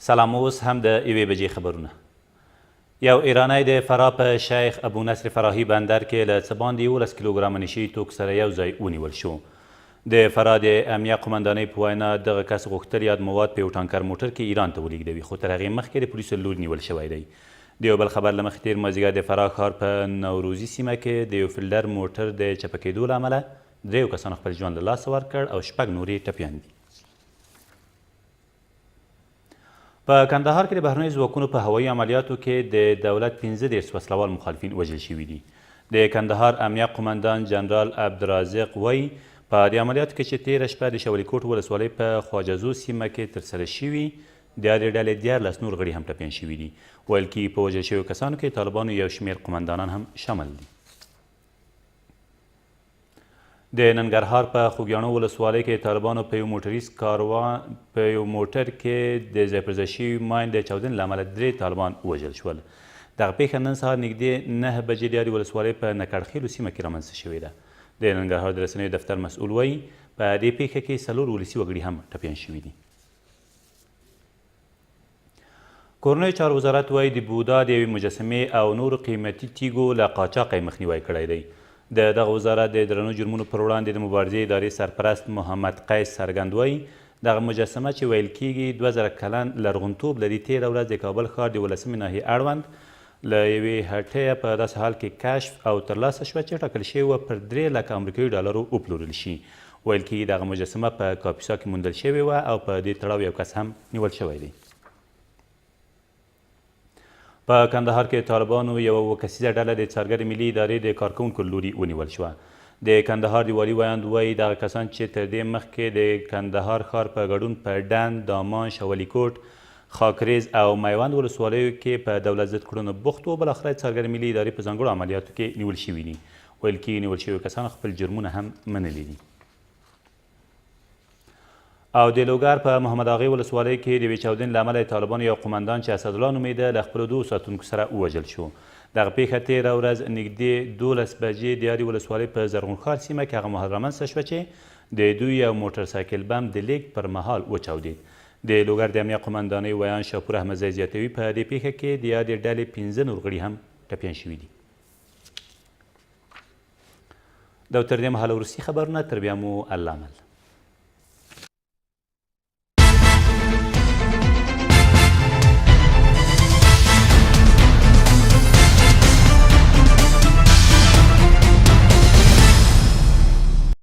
سلام. اوس هم د یوې بجې خبرونه. یو ایرانی د فراه په شیخ ابو نصر فراهي بندر کې له څه باندې 11 کیلوګرامه نشي توکو سره یو ځای ونیول شو. د فراه د امنیه قمندانۍ په وینا دغه کس غوښتل یاد مواد په یو ټانکر موټر کې ایران ته ولېږدوي، خو تر هغې مخکې د پولیسو له لوري نیول شوی دی. د یو بل خبر له مخې تېر مازدیګر د فراه ښار په نوروزي سیمه کې د یو فیلډر موټر د چپه کېدو له امله 3 کسانو خپل ژوند له لاسه ورکړ او 6 نور یې ټپیان دي. په کندهار کې د بهرنیو ځواکونو په هوایي عملیاتو کې د دولت 15 وسلوال مخالفین وژل شوي دي. د کندهار امنیه قمندان جنرال عبدالرازق وایي په دې عملیاتو کې چې تېره شپه د شولي کوټ ولسوالۍ په خواجزو سیمه کې ترسره شوي د هرې ډلې 14 نور غړي هم ټپیان شوي دي. ویل کېږي په وژل شویو کسانو کې طالبانو یو شمېر قمندانان هم شامل دي. د ننګرهار په خوږیاڼو ولسوالۍ کې طالبانو په یو موټریز کاروان په یو موټر کې د ځای پر ځای شوي ماین د چاودنې له امله 3 طالبان وژل شول. دغه پیښه نن سهار نږدې 9 بجې د یادې ولسوالۍ په نکړخیلو سیمه کې رامنځته شوې ده. د ننګرهار د رسنیو دفتر مسؤل وایي په دې پیښه کې 4 ولسي وګړي هم ټپیان شوي دي. کورنیو چارو وزارت وایي د بودا د یوې مجسمې او نورو قیمتي تیږو له قاچاقه یې مخنیوی کړی دی. د دغه وزارت د درنو جرمونو پر وړاندې د مبارزې ادارې سرپرست محمد قیس څرګند وایي دغه مجسمه چې ویل کېږي 2000 کلن لرغونتوب لري تېره ورځ د کابل ښار د 11مې ناحیې اړوند له یوې هټیه په داسې حال کې کشف او ترلاسه شوه چې ټاکل شوې وه پر 3 لکه امریکایي ډالرو وپلورل شي. ویل کېږي دغه مجسمه په کاپیسا کې موندل شوې وه او په دې تړاو یو کس هم نیول شوی دی. په کندهار کې طالبانو یوه کسیزه ډله د څارګر ملي ادارې د کارکوونکو له لوري ونیول شوه. د کندهار د والي ویاند وایي دغه کسان چې تر دې مخکې د کندهار ښار په ګډون په ډنډ، دامان، شولي کوټ، خاکریز او میوند ولسوالیو کې په دولت ضد کړنو بوخت وو، بالاخره څارګر ملي ادارې په ځانګړو عملیاتو کې نیول شوي دي. ویل کېږي نیول شوي کسان خپل جرمونه هم منلي دي. او د لوګر په محمد اغې ولسوالۍ کې د یوې چاودنې له امله د طالبانو یو قمندان چې اسدالله نومېده له خپلو 2 ساتونکو سره ووژل شو. دغه پیښه تېره ورځ نږدې 12 بجې د یادې ولسوالۍ په زرغون ښار سیمه کې هغه مهال رامنځته شوه چې د دوی یو موټرسایکل بم د لیک پر مهال وچاودېد. د لوګر د امنیه قمندانۍ ویان شاپور احمدزی زیاتوي په دې پیښه کې د یادې ډلې 15 نور غړي هم ټپیان شوي دي. دا تر دې مهاله وروستي خبرونه، تر بیا مو الله مل.